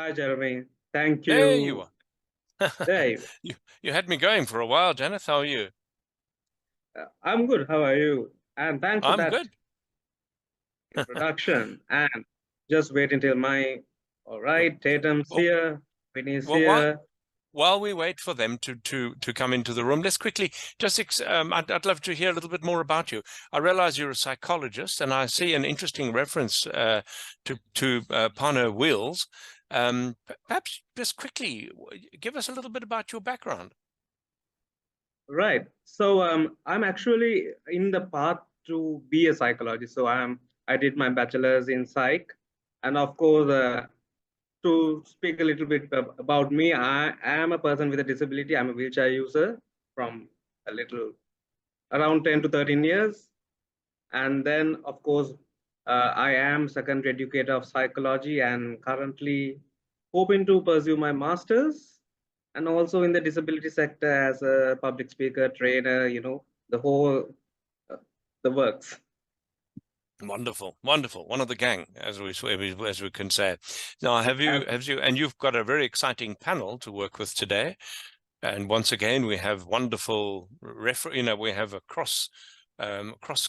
Hi, Jeremy. Thank There you you. are. There you You had me going for a while, Janet. How are you? I'm good. How are you? And thanks for I'm that good. introduction. And just wait until all right, Tatum's Well, here, Vinny's well, while here. while we wait for them to come into the room, let's quickly I'd love to hear a little bit more about you. I realize you're a psychologist, and I see an interesting reference to Pana Wheels. Perhaps just quickly give us a little bit about your background. Right. So I'm actually in the path to be a psychologist. I did my bachelor's in psych, and of course, to speak a little bit about me, I am a person with a disability. I'm a wheelchair user from a little around 10 to 13 years. And then, of course, I am secondary educator of psychology and currently hoping to pursue my master's and also in the disability sector as a public speaker, trainer, the whole, uh, the works. Wonderful, wonderful. One of the gang, as we can say. Now, And and you've got a very exciting panel to work with today. And once again, we have wonderful we have a cross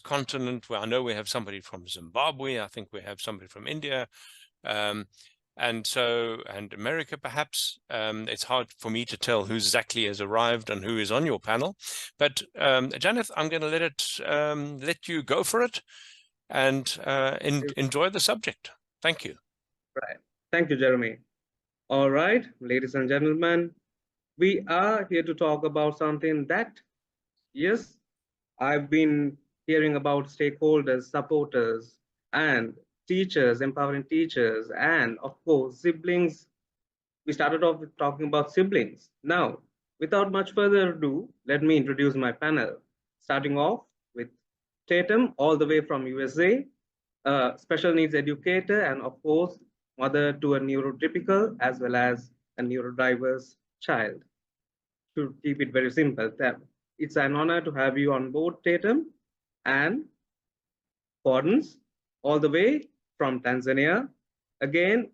continent where I know we have somebody from Zimbabwe. I think we have somebody from India. And America, perhaps. It's hard for me to tell who exactly has arrived and who is on your panel. But Janeth, I'm going to let you go for it and enjoy the subject. Thank you. right. Thank you, Jeremy. All right, ladies and gentlemen, we are here to talk about something that, yes, I've been hearing about stakeholders, supporters, and teachers, empowering teachers, and of course, siblings. We started off with talking about siblings. Now, without much further ado, let me introduce my panel, starting off with Tatum, all the way from USA, a special needs educator, and of course, mother to a neurotypical as well as a neurodiverse child. To keep it very simple, it's an honor to have you on board, Tatum, and Gordon's, all the way from Tanzania. Again,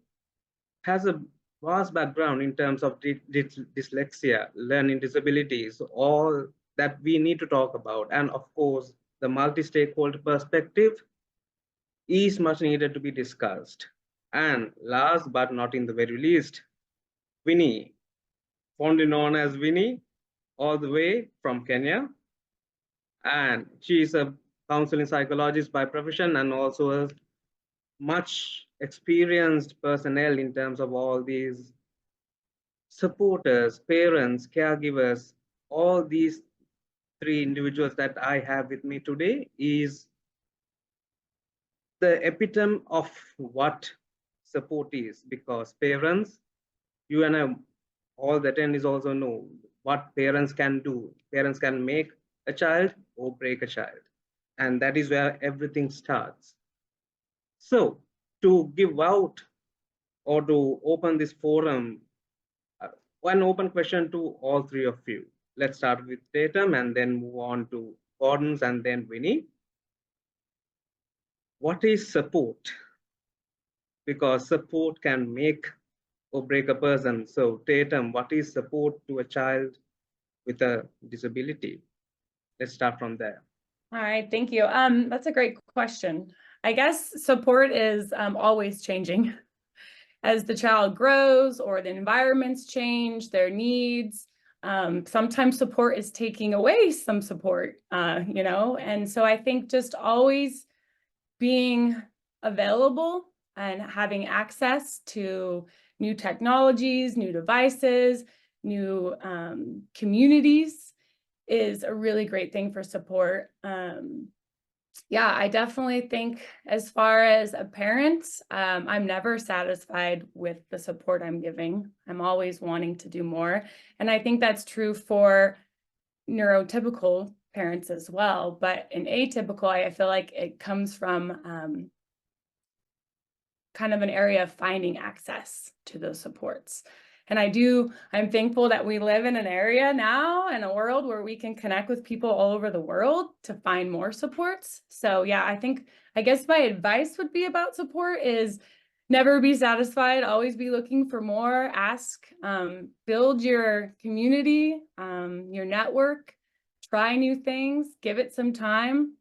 has a vast background in terms of dyslexia, learning disabilities, all that we need to talk about. And of course, the multi-stakeholder perspective is much needed to be discussed. And last but not in the very least, Winnie, fondly known as Winnie, all the way from Kenya. And she is a counseling psychologist by profession and also a much experienced personnel in terms of all these supporters, parents, caregivers, all these three individuals that I have with me today is the epitome of what support is, because parents, you and I, all the attendees also know what parents can do. Parents can make a child or break a child. And that is where everything starts. So to give out or to open this forum, one open question to all three of you. Let's start with Tatum and then move on to Gordon's and then Winnie. What is support? Because support can make or break a person. So Tatum, what is support to a child with a disability? Let's start from there. All right, thank you. That's a great question. I guess support is always changing. As the child grows or the environments change, their needs, sometimes support is taking away some support, and so I think just always being available and having access to new technologies, new devices, new communities is a really great thing for support. Yeah, I definitely think as far as a parent, I'm never satisfied with the support I'm giving. I'm always wanting to do more. And I think that's true for neurotypical parents as well. But in atypical, I feel like it comes from kind of an area of finding access to those supports. And I'm thankful that we live in an area now in a world where we can connect with people all over the world to find more supports. So yeah, I guess my advice would be about support is never be satisfied, always be looking for more, ask, build your community, your network, try new things, give it some time.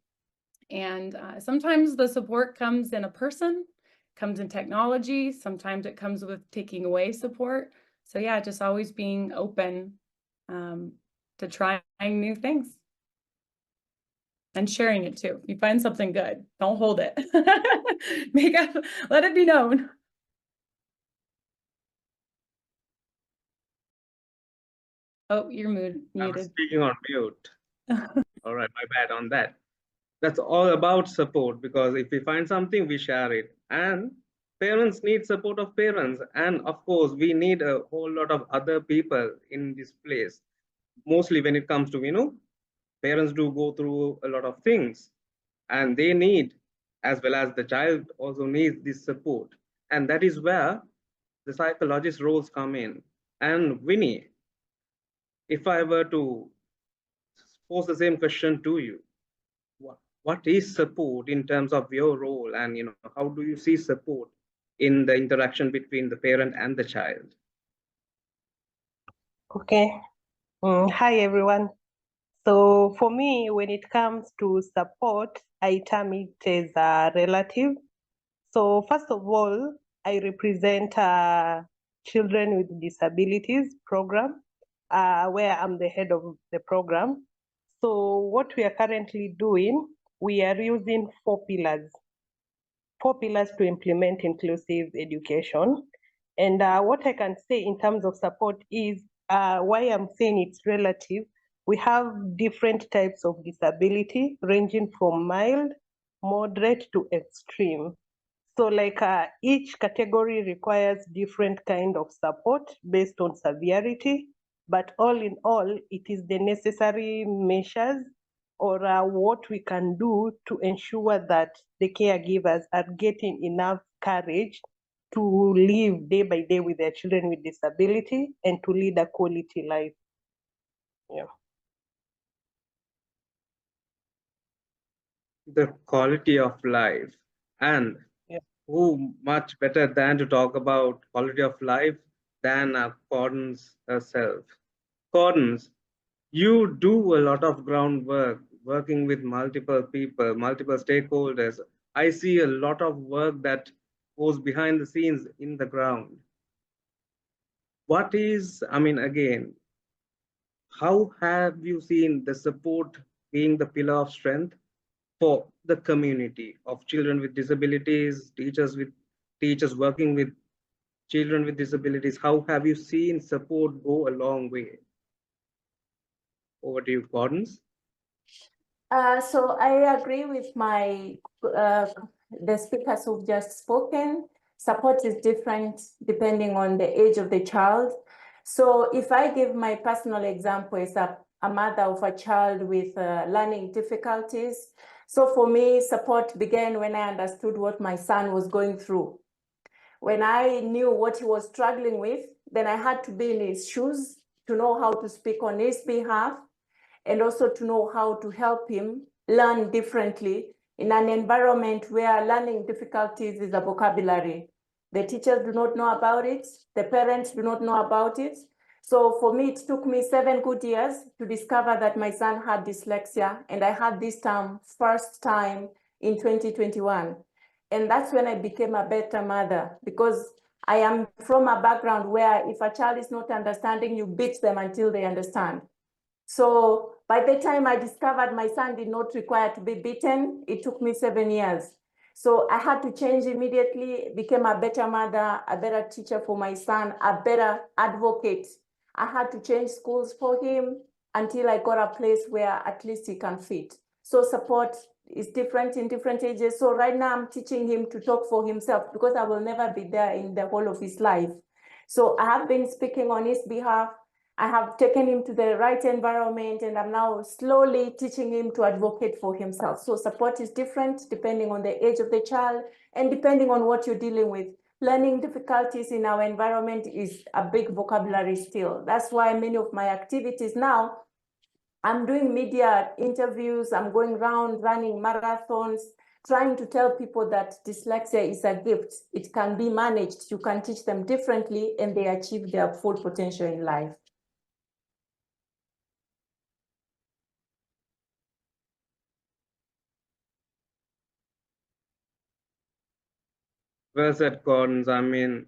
And sometimes the support comes in a person, comes in technology, sometimes it comes with taking away support. So yeah, just always being open to trying new things. And sharing it too. If you find something good, don't hold it. Let it be known. Oh, you're muted. I was speaking on mute. All right, my bad on that. That's all about support, because if we find something, we share it. And parents need support of parents. And of course, we need a whole lot of other people in this place. Mostly when it comes to, parents do go through a lot of things, and they need, as well as the child also needs this support. And that is where the psychologist roles come in. And Winnie, if I were to pose the same question to you, what is support in terms of your role, and how do you see support in the interaction between the parent and the child? Okay. Hi, everyone. So for me, when it comes to support, I term it as relative. So first of all, I represent Children with Disabilities program, where I'm the head of the program. So what we are currently doing, we are using 4 pillars to implement inclusive education. And what I can say in terms of support is, why I'm saying it's relative, we have different types of disability ranging from mild, moderate to extreme. So like each category requires different kind of support based on severity, but all in all, it is the necessary measures or what we can do to ensure that the caregivers are getting enough courage to live day by day with their children with disability and to lead a quality life. Yeah. The quality of life. And who much better than to talk about quality of life than Cordons herself. Cordons, you do a lot of groundwork, working with multiple people, multiple stakeholders. I see a lot of work that goes behind the scenes in the ground. What is, again, how have you seen the support being the pillar of strength for the community of children with disabilities, teachers working with children with disabilities? How have you seen support go a long way? Over to you, Gordons. So I agree with the speakers who've just spoken. Support is different depending on the age of the child. So if I give my personal example as a mother of a child with learning difficulties, so for me, support began when I understood what my son was going through. When I knew what he was struggling with, then I had to be in his shoes to know how to speak on his behalf, and also to know how to help him learn differently in an environment where learning difficulties is a vocabulary. The teachers do not know about it, the parents do not know about it. So for me, it took me 7 good years to discover that my son had dyslexia, and I had this term first time in 2021. And that's when I became a better mother, because I am from a background where if a child is not understanding, you beat them until they understand. So by the time I discovered my son did not require to be beaten, it took me 7 years. So I had to change immediately, became a better mother, a better teacher for my son, a better advocate. I had to change schools for him until I got a place where at least he can fit. So support is different in different ages. So right now I'm teaching him to talk for himself, because I will never be there in the whole of his life. So I have been speaking on his behalf. I have taken him to the right environment, and I'm now slowly teaching him to advocate for himself. So support is different depending on the age of the child and depending on what you're dealing with. Learning difficulties in our environment is a big vocabulary still. That's why many of my activities now, I'm doing media interviews, I'm going around running marathons, trying to tell people that dyslexia is a gift. It can be managed. You can teach them differently and they achieve their full potential in life. Well said, Gordon. I mean,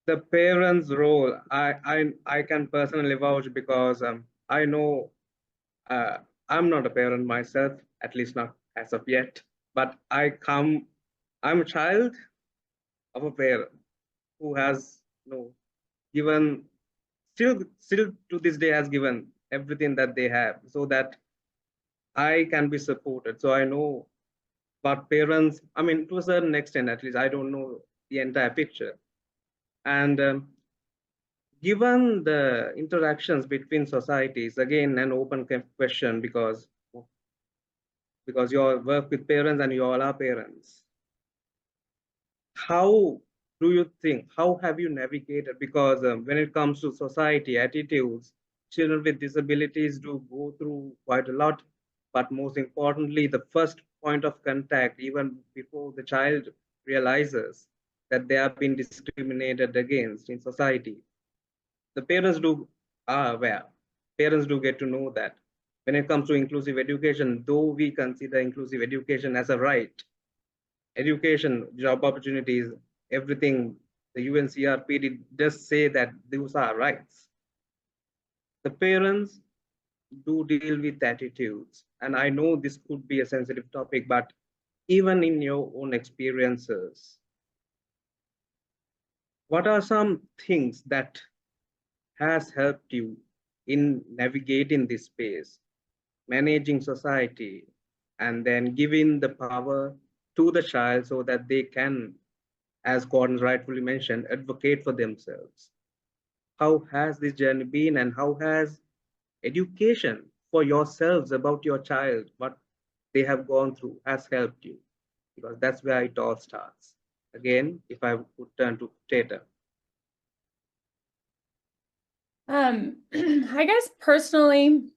the parents' role, I can personally vouch because I know I'm not a parent myself, at least not as of yet. But I'm a child of a parent who has, given, still to this day has given everything that they have so that I can be supported. So I know what parents, I mean, to a certain extent, at least, I don't know the entire picture. And given the interactions between societies, again, an open question because you all work with parents and you all are parents. How do you think, how have you navigated? Because when it comes to society attitudes, children with disabilities do go through quite a lot. But most importantly, the first point of contact, even before the child realizes that they are being discriminated against in society, the parents are aware. Parents do get to know that. When it comes to inclusive education, though we consider inclusive education as a right, education, job opportunities, everything, the UNCRPD does say that those are rights. The parents do deal with attitudes. And I know this could be a sensitive topic, but even in your own experiences, what are some things that has helped you in navigating this space, managing society, and then giving the power to the child so that they can, as Gordon rightfully mentioned, advocate for themselves? How has this journey been, and how has education for yourselves about your child, what they have gone through, has helped you? Because that's where it all starts. Again, if I would turn to Tata. I guess personally,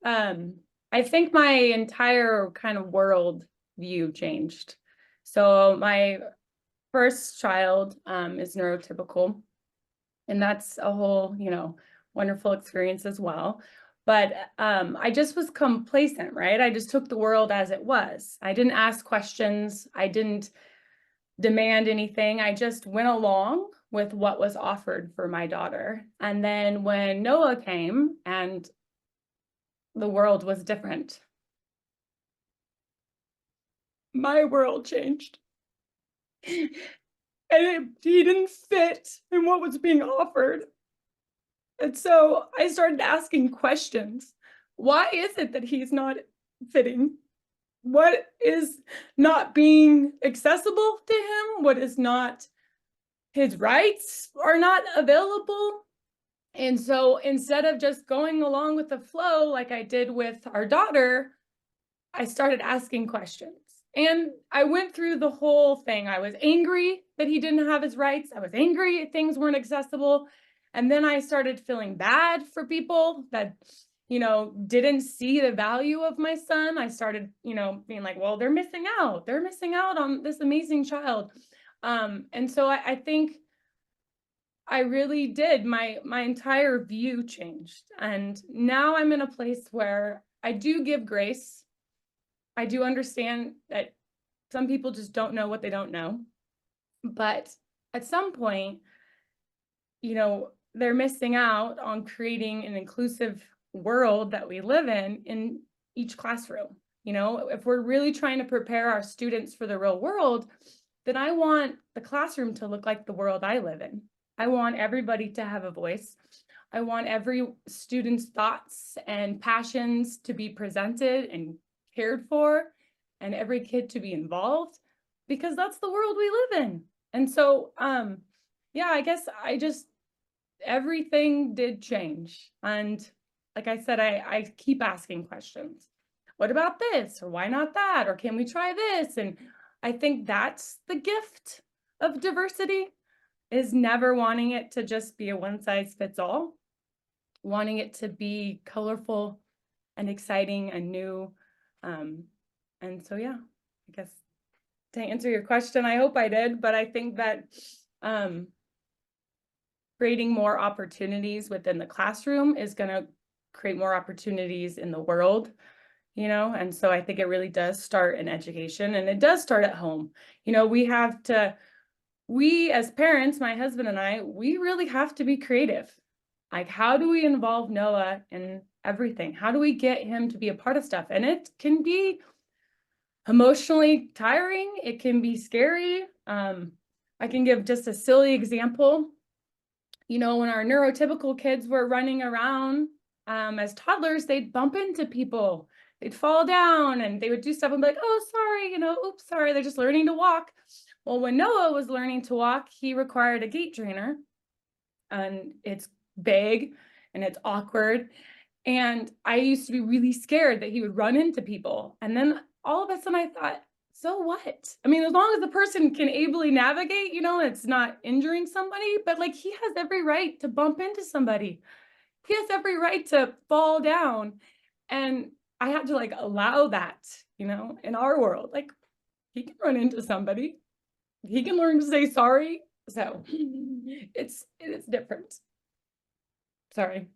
I think my entire kind of world view changed. So my first child is neurotypical, and that's a whole, wonderful experience as well. But I just was complacent, right? I just took the world as it was. I didn't ask questions. I didn't demand anything. I just went along with what was offered for my daughter. And then when Noah came and the world was different, my world changed. And he didn't fit in what was being offered. And so I started asking questions. Why is it that he's not fitting? What is not being accessible to him? What is not, his rights are not available? And so instead of just going along with the flow like I did with our daughter, I started asking questions. And I went through the whole thing. I was angry that he didn't have his rights. I was angry things weren't accessible. And then I started feeling bad for people that, didn't see the value of my son. I started, being like, well, they're missing out. They're missing out on this amazing child. And so I think I really did. My entire view changed. And now I'm in a place where I do give grace. I do understand that some people just don't know what they don't know. But at some point, they're missing out on creating an inclusive world that we live in each classroom. If we're really trying to prepare our students for the real world, then I want the classroom to look like the world I live in. I want everybody to have a voice. I want every student's thoughts and passions to be presented and cared for, and every kid to be involved, because that's the world we live in. And so, yeah, I guess everything did change. And like I said, I keep asking questions. What about this? Or why not that? Or can we try this? And I think that's the gift of diversity, is never wanting it to just be a one size fits all, wanting it to be colorful and exciting and new. And so, yeah, I guess to answer your question, I hope I did, but I think that creating more opportunities within the classroom is going to create more opportunities in the world, you know? And so I think it really does start in education, and it does start at home. You know, we as parents, my husband and I, we really have to be creative. Like, how do we involve Noah in everything? How do we get him to be a part of stuff? And it can be emotionally tiring. It can be scary. I can give just a silly example. You know, when our neurotypical kids were running around as toddlers, they'd bump into people. They'd fall down and they would do stuff and be like, oh, sorry, you know, oops, sorry, they're just learning to walk. Well, when Noah was learning to walk, he required a gait trainer, and it's big and it's awkward. And I used to be really scared that he would run into people. And then all of a sudden I thought, so what? I mean, as long as the person can ably navigate, you know, it's not injuring somebody, but like, he has every right to bump into somebody. He has every right to fall down. And I had to like allow that, you know, in our world. Like, he can run into somebody. He can learn to say sorry. So it is different. Sorry.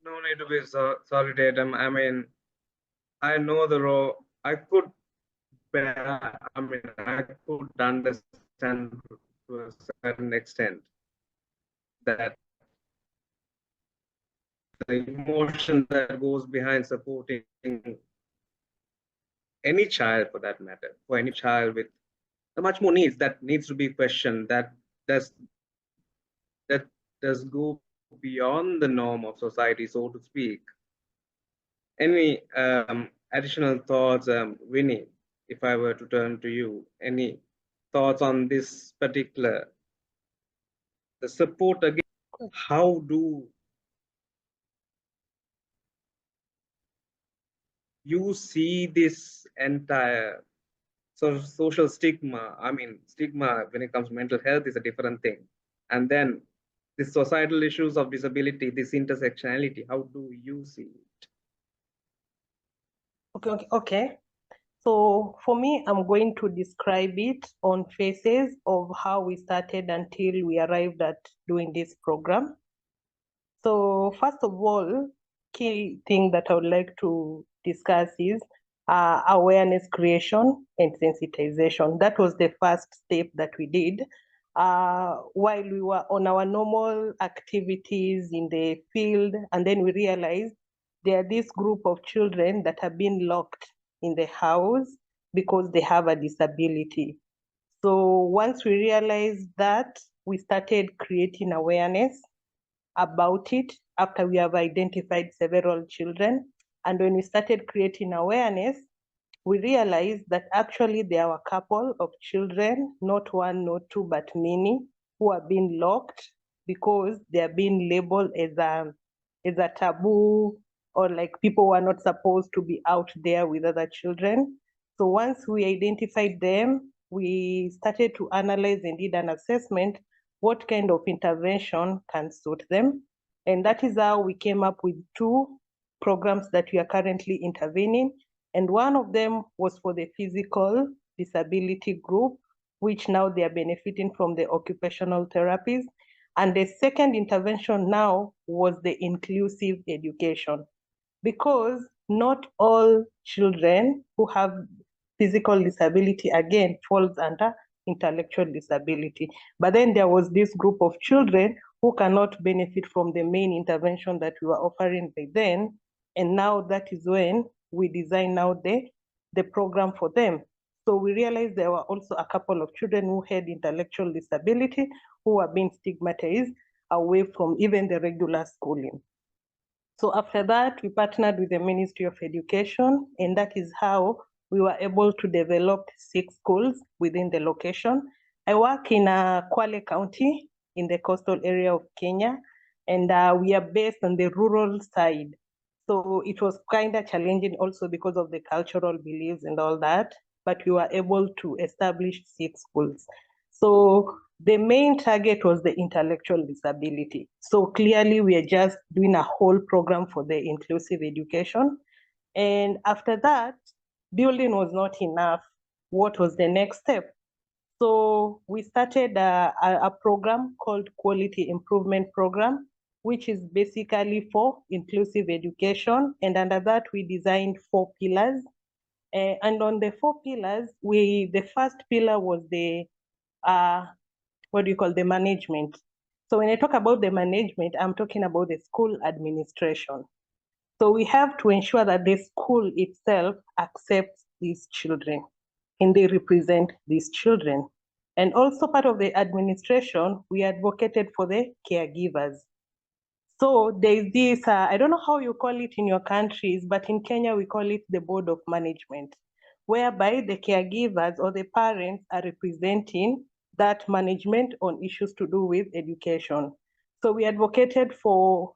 No need to be sorry, Tatum. I mean, I know the role. I could understand to a certain extent that the emotion that goes behind supporting any child, for that matter, for any child with much more needs, that needs to be questioned, that does go beyond the norm of society, so to speak. Any additional thoughts, Winnie, if I were to turn to you? Any thoughts on this particular, the support again? How do you see this entire social stigma? I mean, stigma when it comes to mental health is a different thing. And then the societal issues of disability, this intersectionality, how do you see it? Okay. So for me, I'm going to describe it on phases of how we started until we arrived at doing this program. So first of all, key thing that I would like to discuss is awareness creation and sensitization. That was the first step that we did. While we were on our normal activities in the field, and then we realized there are this group of children that have been locked in the house because they have a disability. So once we realized that, we started creating awareness about it after we have identified several children. And when we started creating awareness, we realized that actually there were a couple of children, not one, not two, but many, who are being locked because they are being labeled as a taboo, or like people who are not supposed to be out there with other children. So once we identified them, we started to analyze and did an assessment, what kind of intervention can suit them. And that is how we came up with 2 programs that we are currently intervening. And one of them was for the physical disability group, which now they are benefiting from the occupational therapies. And the second intervention now was the inclusive education, because not all children who have physical disability, again, falls under intellectual disability. But then there was this group of children who cannot benefit from the main intervention that we were offering by then. And now that is when we design now the program for them. So we realized there were also a couple of children who had intellectual disability who were being stigmatized away from even the regular schooling. So after that, we partnered with the Ministry of Education, and that is how we were able to develop 6 schools within the location. I work in Kwale County in the coastal area of Kenya, and we are based on the rural side. So it was kind of challenging also because of the cultural beliefs and all that, but we were able to establish 6 schools. So the main target was the intellectual disability. So clearly we are just doing a whole program for the inclusive education. And after that, building was not enough. What was the next step? So we started a program called Quality Improvement Program, which is basically for inclusive education. And under that, we designed 4 pillars. And on the 4 pillars, the first pillar was the, the management. So when I talk about the management, I'm talking about the school administration. So we have to ensure that the school itself accepts these children and they represent these children. And also part of the administration, we advocated for the caregivers. So there's this, I don't know how you call it in your countries, but in Kenya, we call it the board of management, whereby the caregivers or the parents are representing that management on issues to do with education. So we advocated for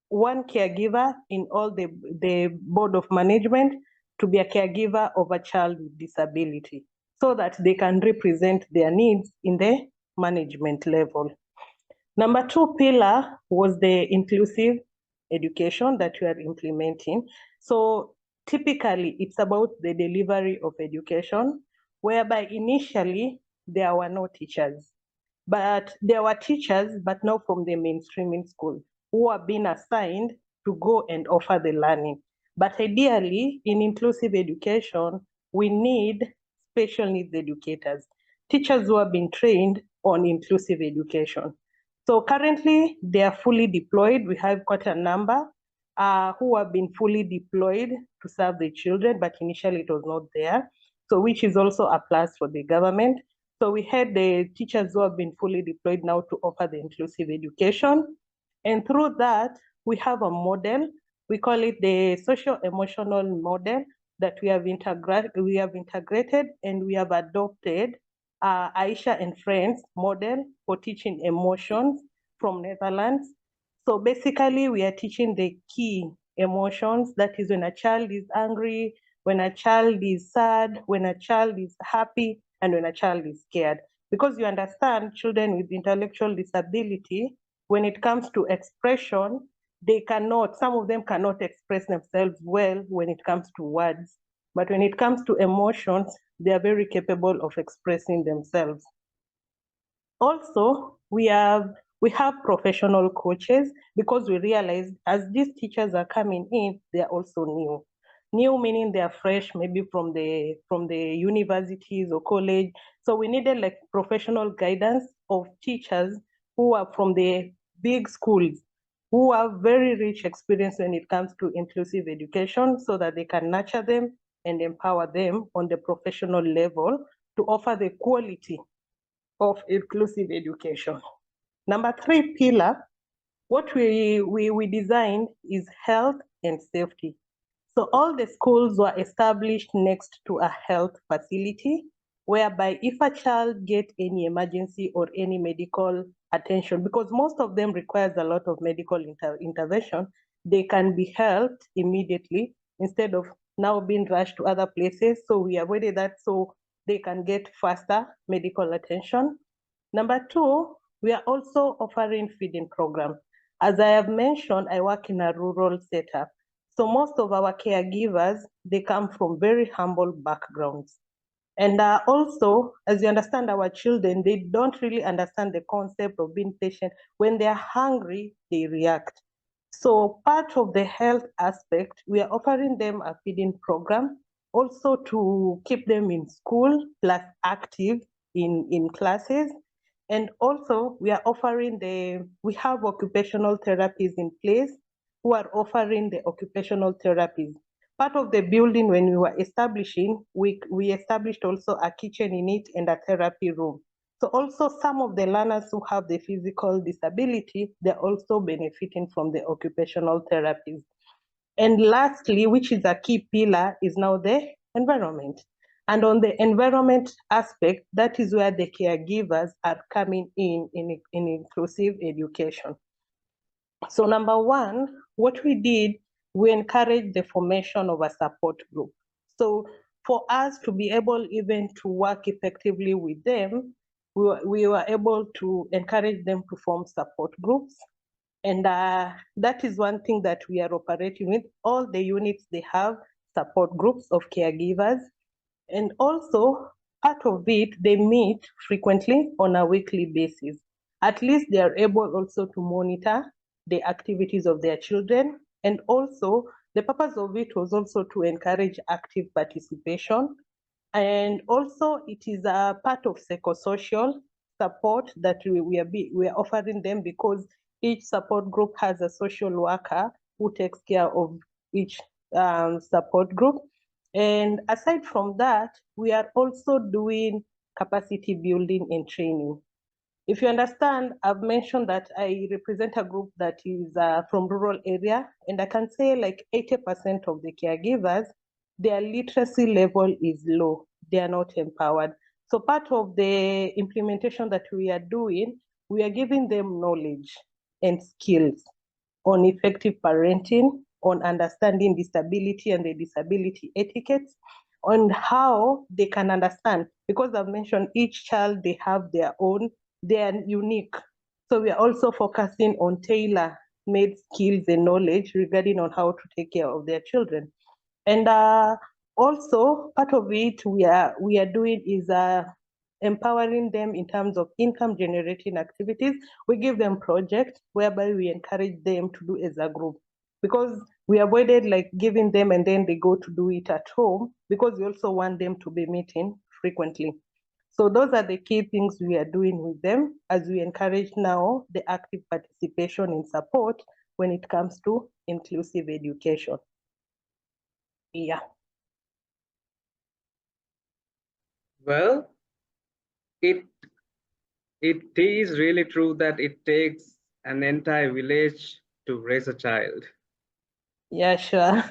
one caregiver in all the board of management to be a caregiver of a child with disability so that they can represent their needs in the management level. Number 2 pillar was the inclusive education that we are implementing. So typically it's about the delivery of education, whereby initially there were no teachers, but there were teachers, but now from the mainstreaming school, who are being assigned to go and offer the learning. But ideally, in inclusive education, we need special needs educators, teachers who have been trained on inclusive education. So currently, they are fully deployed. We have quite a number who have been fully deployed to serve the children, but initially it was not there. So which is also a plus for the government. So we had the teachers who have been fully deployed now to offer the inclusive education. And through that, we have a model. We call it the social-emotional model that we have integrated and we have adopted Aisha and Friends model for teaching emotions from Netherlands. So basically, we are teaching the key emotions. That is when a child is angry, when a child is sad, when a child is happy, and when a child is scared. Because you understand, children with intellectual disability, when it comes to expression, some of them cannot express themselves well when it comes to words. But when it comes to emotions, they are very capable of expressing themselves. Also, we have professional coaches because we realized as these teachers are coming in, they are also new. New meaning they are fresh, maybe from the universities or college. So we needed like professional guidance of teachers who are from the big schools, who have very rich experience when it comes to inclusive education so that they can nurture them and empower them on the professional level to offer the quality of inclusive education. Number 3 pillar, what we designed is health and safety. So all the schools were established next to a health facility, whereby if a child gets any emergency or any medical attention, because most of them requires a lot of medical intervention, they can be helped immediately instead of now being rushed to other places. So we avoided that so they can get faster medical attention. Number 2, we are also offering feeding program. As I have mentioned, I work in a rural setup. So most of our caregivers, they come from very humble backgrounds. And also, as you understand, our children, they don't really understand the concept of being patient. When they're hungry, they react. So part of the health aspect, we are offering them a feeding program, also to keep them in school, plus active in classes. And also we are offering we have occupational therapies in place who are offering the occupational therapies. Part of the building when we were establishing, we established also a kitchen in it and a therapy room. So also some of the learners who have the physical disability, they're also benefiting from the occupational therapies. And lastly, which is a key pillar, is now the environment. And on the environment aspect, that is where the caregivers are coming in inclusive education. So number 1, what we did, we encouraged the formation of a support group. So for us to be able even to work effectively with them, we were able to encourage them to form support groups. And that is one thing that we are operating with. All the units, they have support groups of caregivers. And also, part of it, they meet frequently on a weekly basis. At least they are able also to monitor the activities of their children. And also, the purpose of it was also to encourage active participation. And also, it is a part of psychosocial support that we are offering them, because each support group has a social worker who takes care of each support group. And aside from that, we are also doing capacity building and training. If you understand, I've mentioned that I represent a group that is from rural area, and I can say like 80% of the caregivers, their literacy level is low. They are not empowered. So part of the implementation that we are doing, we are giving them knowledge and skills on effective parenting, on understanding disability and the disability etiquettes, on how they can understand, because I've mentioned each child, they have their own, they are unique. So we are also focusing on tailor-made skills and knowledge regarding on how to take care of their children. And also part of it we are doing is empowering them in terms of income generating activities. We give them projects whereby we encourage them to do as a group, because we avoided like giving them and then they go to do it at home, because we also want them to be meeting frequently. So those are the key things we are doing with them as we encourage now the active participation and support when it comes to inclusive education. Yeah. Well, it is really true that it takes an entire village to raise a child. Yeah, sure.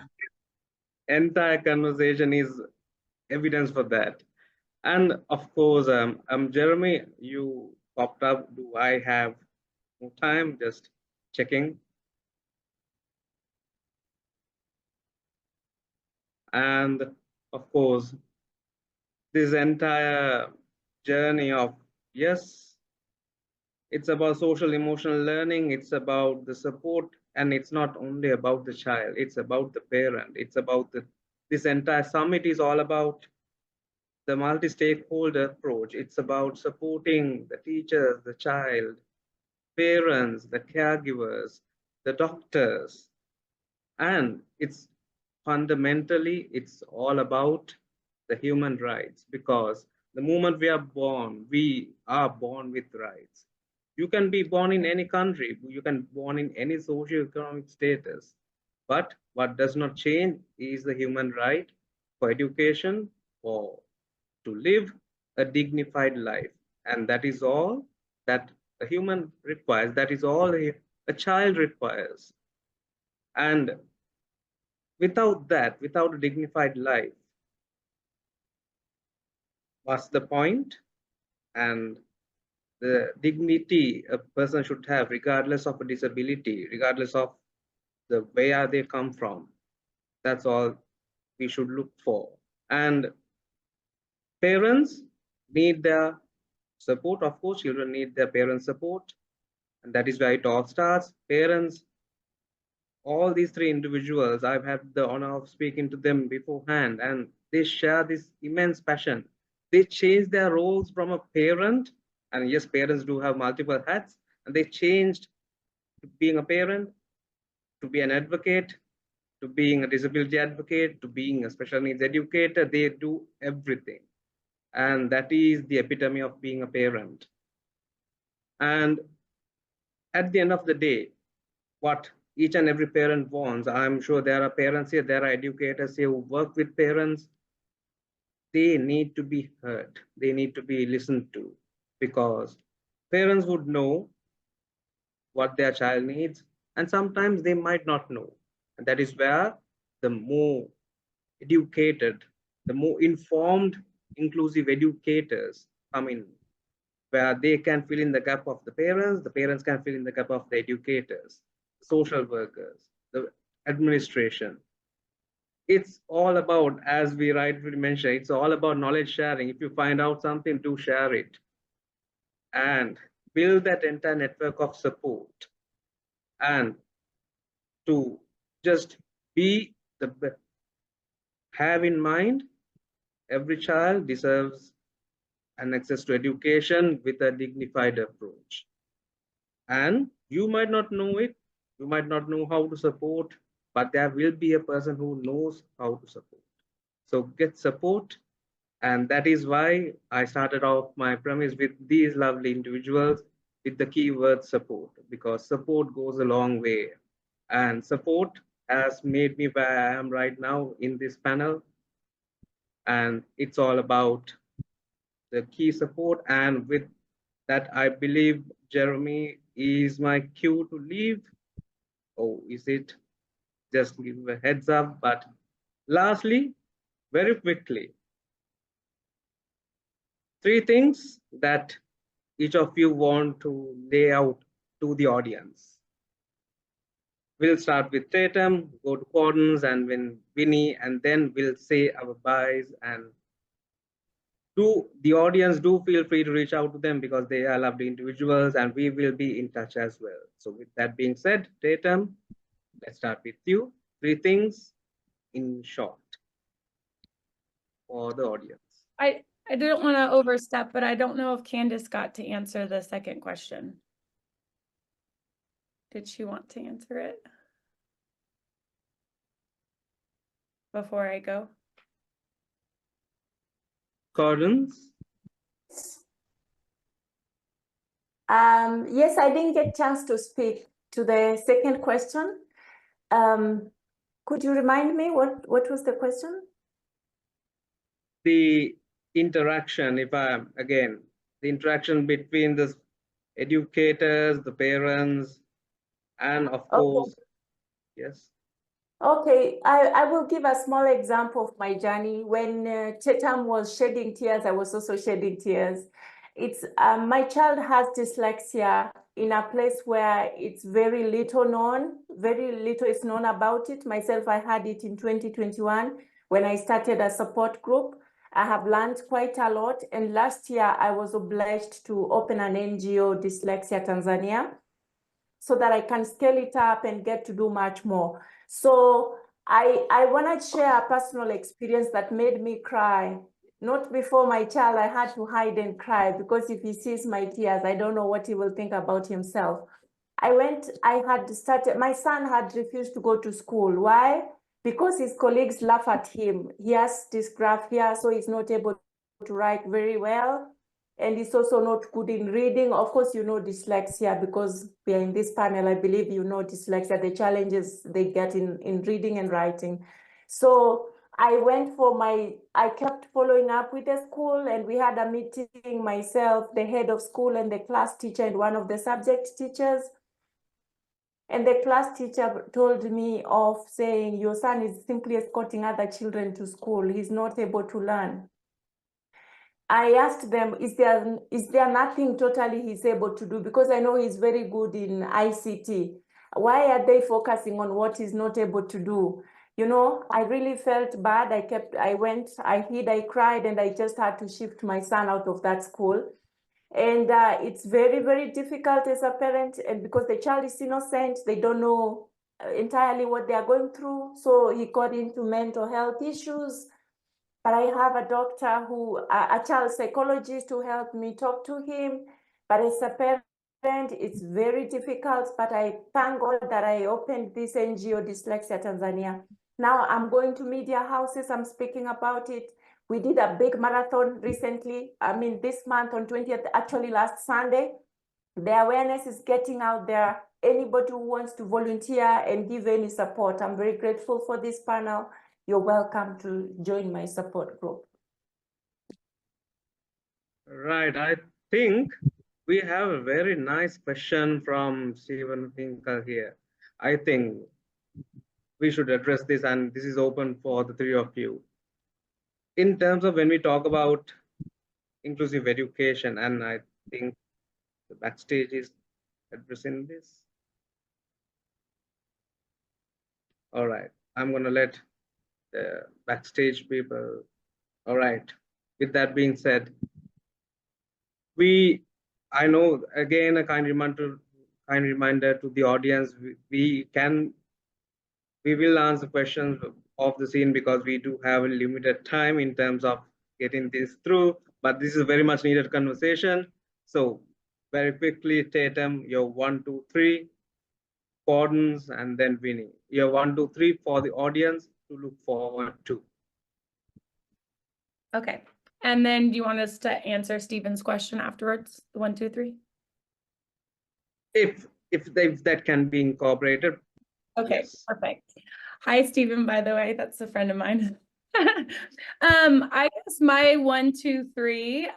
Entire conversation is evidence for that. And of course, Jeremy, you popped up. Do I have more time? Just checking. And of course, this entire journey of, yes, it's about social emotional learning, it's about the support, and it's not only about the child, it's about the parent, it's about this entire summit is all about the multi-stakeholder approach. It's about supporting the teachers, the child, parents, the caregivers, the doctors, and it's fundamentally, it's all about the human rights, because the moment we are born with rights. You can be born in any country, you can be born in any socio-economic status, but what does not change is the human right for education, for to live a dignified life. And that is all that a human requires, that is all a child requires. And without that, without a dignified life, what's the point? And the dignity a person should have, regardless of a disability, regardless of the where they come from, that's all we should look for. And parents need their support. Of course, children need their parents' support, and that is where it all starts. Parents, all these three individuals, I've had the honor of speaking to them beforehand, and they share this immense passion. They change their roles from a parent, and yes, parents do have multiple hats, and they changed to being a parent, to be an advocate, to being a disability advocate, to being a special needs educator. They do everything. And that is the epitome of being a parent. And at the end of the day, what each and every parent wants, I'm sure there are parents here, there are educators here who work with parents. They need to be heard. They need to be listened to, because parents would know what their child needs, and sometimes they might not know. And that is where the more educated, the more informed, inclusive educators come in, where they can fill in the gap of the parents can fill in the gap of the educators, social workers, the administration. It's all about, as we rightly mentioned, it's all about knowledge sharing. If you find out something, do share it and build that entire network of support, and to just be have in mind every child deserves an access to education with a dignified approach. And you might not know it, you might not know how to support, but there will be a person who knows how to support. So get support. And that is why I started off my premise with these lovely individuals with the keyword support, because support goes a long way. And support has made me where I am right now in this panel. And it's all about the key support. And with that, I believe Jeremy is my cue to leave. Oh, is it? Just give a heads up. But lastly, very quickly, 3 things that each of you want to lay out to the audience. We'll start with Tatum, go to Gordon's, and then Winnie, and then we'll say our byes. And the audience, do feel free to reach out to them because they are lovely individuals and we will be in touch as well. So with that being said, Tatum, let's start with you. 3 things in short for the audience. I don't want to overstep, but I don't know if Candace got to answer the second question. Did she want to answer it before I go? Gordon's? Yes, I didn't get a chance to speak to the second question. Could you remind me what was the question? The interaction, the interaction between the educators, the parents, and of course, yes. Okay, I will give a small example of my journey. When Chetam was shedding tears, I was also shedding tears. It's my child has dyslexia in a place where it's very little is known about it. Myself, I had it in 2021 when I started a support group. I have learned quite a lot. And last year, I was obliged to open an NGO, Dyslexia Tanzania, so that I can scale it up and get to do much more. So I want to share a personal experience that made me cry. Not before my child, I had to hide and cry because if he sees my tears, I don't know what he will think about himself. My son had refused to go to school. Why? Because his colleagues laugh at him. He has dysgraphia, so he's not able to write very well. And he's also not good in reading. Of course, you know dyslexia because we are in this panel. I believe you know dyslexia, the challenges they get in reading and writing. So I kept following up with the school and we had a meeting, myself, the head of school and the class teacher and one of the subject teachers. And the class teacher told me of saying, your son is simply escorting other children to school. He's not able to learn. I asked them, is there nothing totally he's able to do? Because I know he's very good in ICT. Why are they focusing on what he's not able to do? You know, I really felt bad. I hid, I cried, and I just had to shift my son out of that school. And it's very, very difficult as a parent. And because the child is innocent, they don't know entirely what they are going through. So he got into mental health issues. But I have a doctor a child psychologist who helped me talk to him. But as a parent, it's very difficult. But I thank God that I opened this NGO, Dyslexia Tanzania. Now I'm going to media houses. I'm speaking about it. We did a big marathon recently. I mean, this month on 20th, actually last Sunday. The awareness is getting out there. Anybody who wants to volunteer and give any support, I'm very grateful for this panel. You're welcome to join my support group. Right. I think we have a very nice question from Stephen Finkel here. I think we should address this, and this is open for the 3 of you. In terms of when we talk about inclusive education, and I think the backstage is addressing this. All right. I'm going to let the backstage people. All right. With that being said, I know again a kind reminder to the audience. We will answer questions off the scene because we do have a limited time in terms of getting this through, but this is very much needed conversation. So very quickly, Tatum, your 1, 2, 3, Gordon's, and then Winnie. Your 1, 2, 3 for the audience to look forward to. Okay. And then do you want us to answer Stephen's question afterwards? 1, 2, 3? If that can be incorporated. Okay, Yes. perfect. Hi, Stephen, by the way, that's a friend of mine. I guess my 1, 2, 3,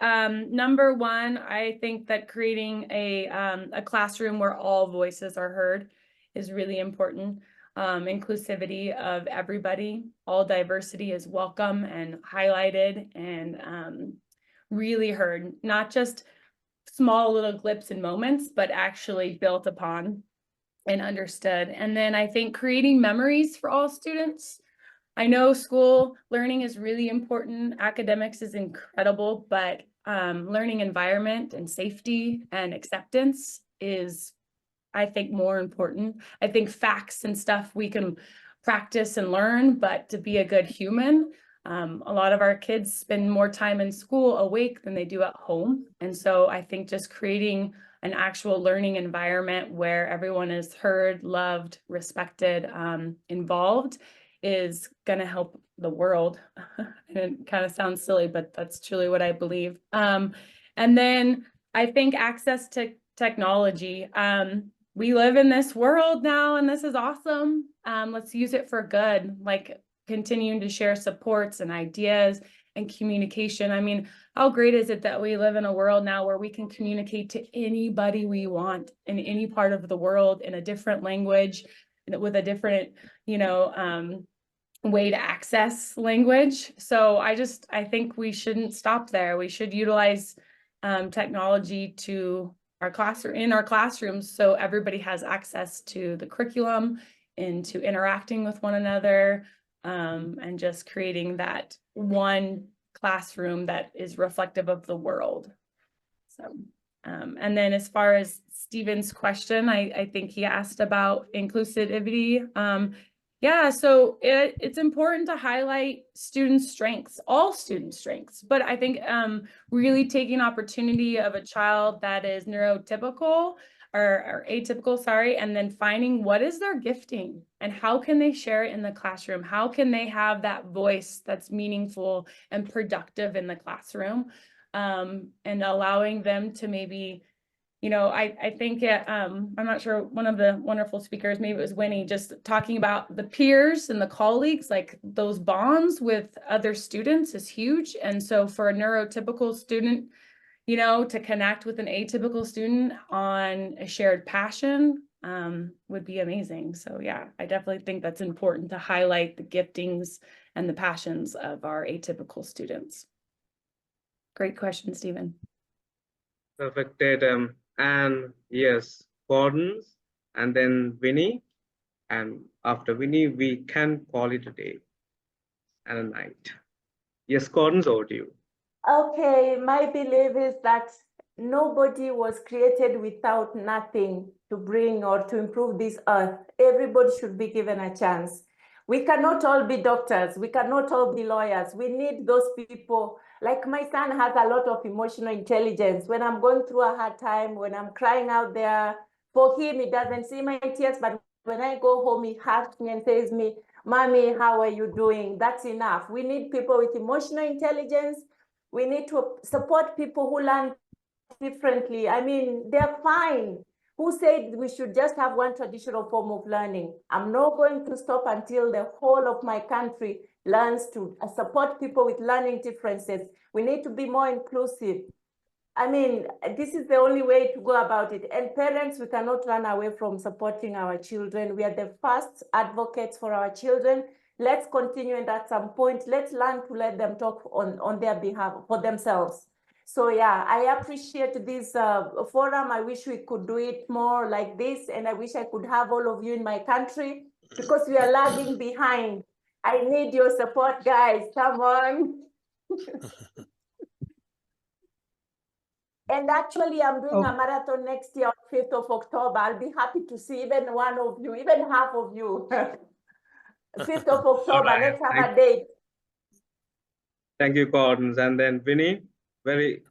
number one, I think that creating a classroom where all voices are heard is really important. Inclusivity of everybody, all diversity is welcome and highlighted and really heard, not just small little glimpses and moments, but actually built upon and understood. And then I think creating memories for all students. I know school learning is really important. Academics is incredible, but learning environment and safety and acceptance is, I think, more important. I think facts and stuff we can practice and learn, but to be a good human, a lot of our kids spend more time in school awake than they do at home. And so I think just creating an actual learning environment where everyone is heard, loved, respected, involved is going to help the world. And it kind of sounds silly, but that's truly what I believe. And then I think access to technology. We live in this world now, and this is awesome. Let's use it for good, like continuing to share supports and ideas and communication. I mean, how great is it that we live in a world now where we can communicate to anybody we want in any part of the world in a different language, with a different, way to access language. So I think we shouldn't stop there. We should utilize technology to in our classrooms so everybody has access to the curriculum and to interacting with one another, and just creating that one classroom that is reflective of the world. So, and then as far as Stephen's question, I think he asked about inclusivity. Yeah, so it's important to highlight students' strengths, all students' strengths, but I think really taking opportunity of a child that is neurotypical or atypical, sorry, and then finding what is their gifting and how can they share it in the classroom? How can they have that voice that's meaningful and productive in the classroom, and allowing them to maybe, I think I'm not sure, one of the wonderful speakers, maybe it was Winnie, just talking about the peers and the colleagues, like those bonds with other students is huge. And so for a neurotypical student, to connect with an atypical student on a shared passion would be amazing. So yeah, I definitely think that's important to highlight the giftings and the passions of our atypical students. Great question, Stephen. Perfect, Tatum. And yes, Gordon's, and then Winnie. And after Winnie, we can call it a day and a night. Yes, Gordon's, over to you. Okay, my belief is that nobody was created without nothing to bring or to improve this earth. Everybody should be given a chance. We cannot all be doctors. We cannot all be lawyers. We need those people. Like my son has a lot of emotional intelligence. When I'm going through a hard time, when I'm crying out there, for him, he doesn't see my tears, but when I go home, he hugs me and says me, "Mommy, how are you doing?" That's enough. We need people with emotional intelligence. We need to support people who learn differently. I mean, they're fine. Who said we should just have one traditional form of learning? I'm not going to stop until the whole of my country learns to support people with learning differences. We need to be more inclusive. I mean, this is the only way to go about it. And parents, we cannot run away from supporting our children. We are the first advocates for our children. Let's continue, and at some point, let's learn to let them talk on their behalf, for themselves. So yeah, I appreciate this forum. I wish we could do it more like this, and I wish I could have all of you in my country, because we are lagging behind. I need your support, guys. Come on. And actually, I'm doing a marathon next year on 5th of October. I'll be happy to see even one of you, even half of you. 5th of October, All right. let's have a date. Thank you, Gordon. And then Vinny, very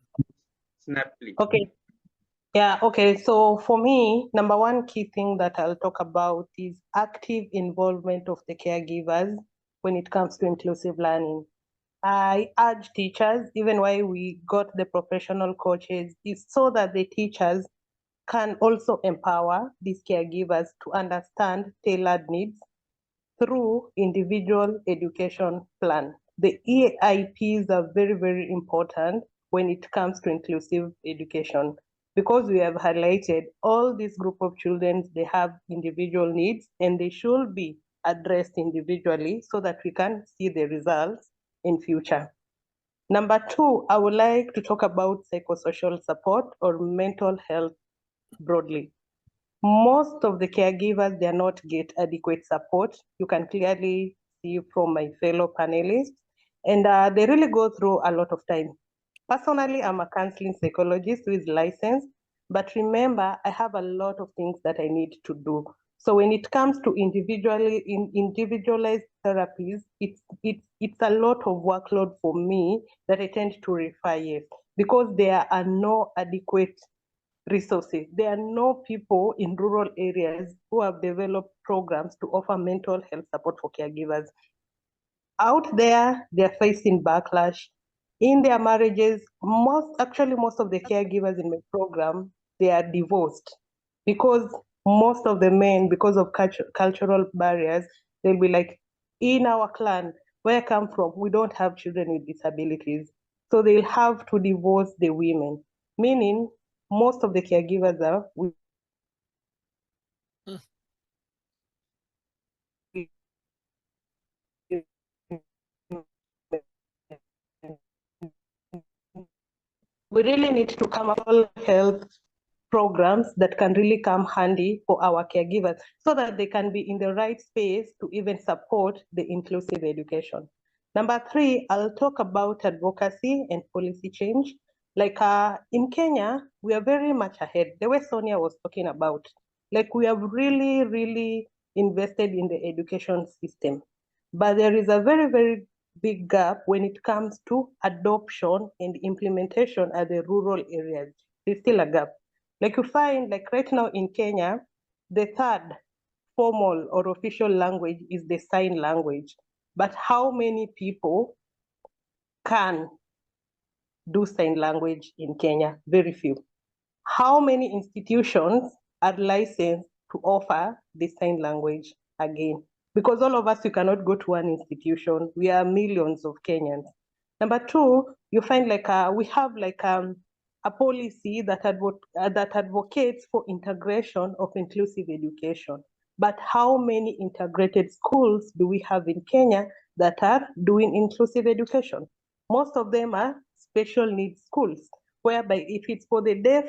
snappily. Okay. Yeah, okay. So for me, number one key thing that I'll talk about is active involvement of the caregivers when it comes to inclusive learning. I urge teachers, even why we got the professional coaches, is so that the teachers can also empower these caregivers to understand tailored needs through individual education plan. The EIPs are very, very important when it comes to inclusive education because we have highlighted all this group of children, they have individual needs and they should be addressed individually so that we can see the results in future. Number two, I would like to talk about psychosocial support or mental health broadly. Most of the caregivers, they are not get adequate support. You can clearly see from my fellow panelists, and they really go through a lot of time. Personally, I'm a counseling psychologist who is licensed, but remember, I have a lot of things that I need to do. So when it comes to individualized therapies, it's a lot of workload for me that I tend to refer yes, because there are no adequate resources. There are no people in rural areas who have developed programs to offer mental health support for caregivers. Out there, they're facing backlash in their marriages. Most of the caregivers in my program, they are divorced because most of the men, because of cultural barriers, they'll be like, in our clan, where I come from, we don't have children with disabilities. So they'll have to divorce the women, meaning most of the caregivers are we really need to come up with health programs that can really come handy for our caregivers so that they can be in the right space to even support the inclusive education. Number three, I'll talk about advocacy and policy change. Like in Kenya, we are very much ahead. The way Sonia was talking about, like we have really, really invested in the education system. But there is a very, very big gap when it comes to adoption and implementation at the rural areas. There's still a gap. Like you find, like right now in Kenya, the third formal or official language is the sign language. But how many people can do sign language in Kenya? Very few. How many institutions are licensed to offer the sign language again? Because all of us, you cannot go to one institution. We are millions of Kenyans. Number two, you find like we have like a policy that advocates for integration of inclusive education. But how many integrated schools do we have in Kenya that are doing inclusive education? Most of them are special needs schools, whereby if it's for the deaf,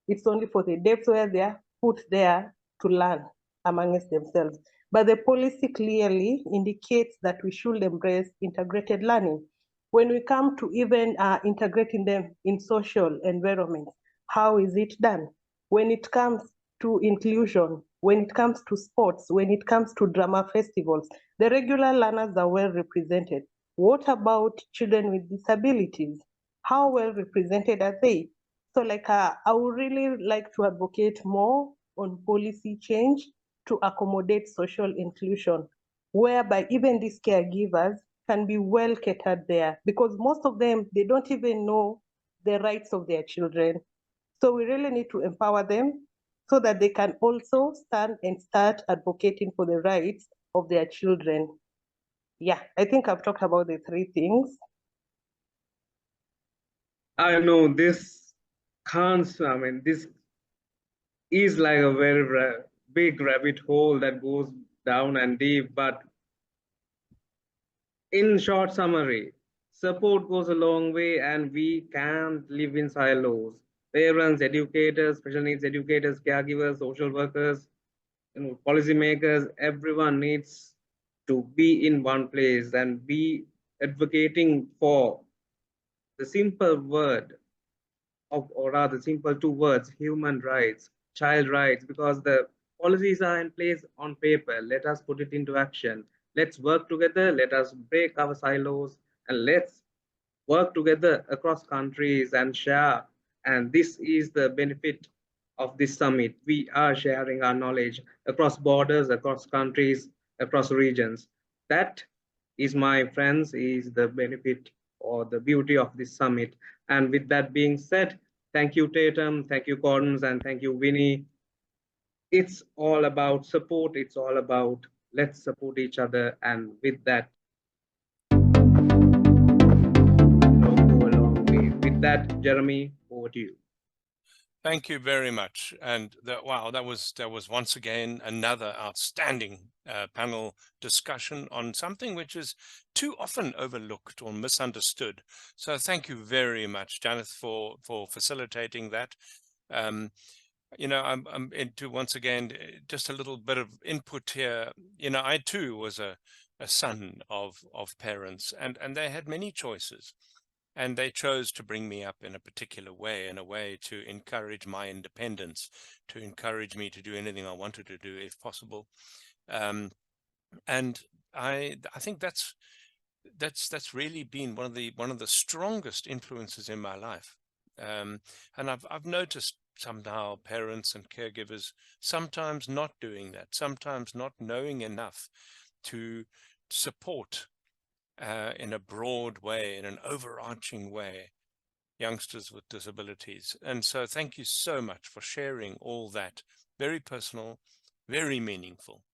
it's only for the deaf where they are put there to learn amongst themselves. But the policy clearly indicates that we should embrace integrated learning. When we come to even integrating them in social environments, how is it done? When it comes to inclusion, when it comes to sports, when it comes to drama festivals, the regular learners are well represented. What about children with disabilities? How well represented are they? So like I would really like to advocate more on policy change to accommodate social inclusion, whereby even these caregivers can be well catered there, because most of them, they don't even know the rights of their children. So we really need to empower them so that they can also stand and start advocating for the rights of their children. Yeah, I think I've talked about the three things. I know this this is like a very big rabbit hole that goes down and deep, but in short summary, support goes a long way and we can't live in silos. Parents, educators, special needs educators, caregivers, social workers, policymakers, everyone needs to be in one place and be advocating for the simple word of, or rather simple two words, human rights, child rights, because the policies are in place on paper. Let us put it into action. Let's work together. Let us break our silos and let's work together across countries and share. And this is the benefit of this summit. We are sharing our knowledge across borders, across countries, across regions. That is, my friends, is the benefit or the beauty of this summit. And with that being said, thank you, Tatum, thank you, Gordons, and thank you, Winnie. It's all about support. It's all about let's support each other. And with that, go a long way. With that, Jeremy, over to you. Thank you very much. And wow, that was once again another outstanding panel discussion on something which is too often overlooked or misunderstood. So thank you very much, Janeth, for facilitating that. You know, I'm into, once again, just a little bit of input here. You know, I too was a son of parents, and they had many choices. And they chose to bring me up in a particular way, in a way to encourage my independence, to encourage me to do anything I wanted to do, if possible. And I think that's really been one of the strongest influences in my life. And I've noticed somehow parents and caregivers sometimes not doing that, sometimes not knowing enough to support in a broad way, in an overarching way, youngsters with disabilities. And so thank you so much for sharing all that. Very personal, very meaningful.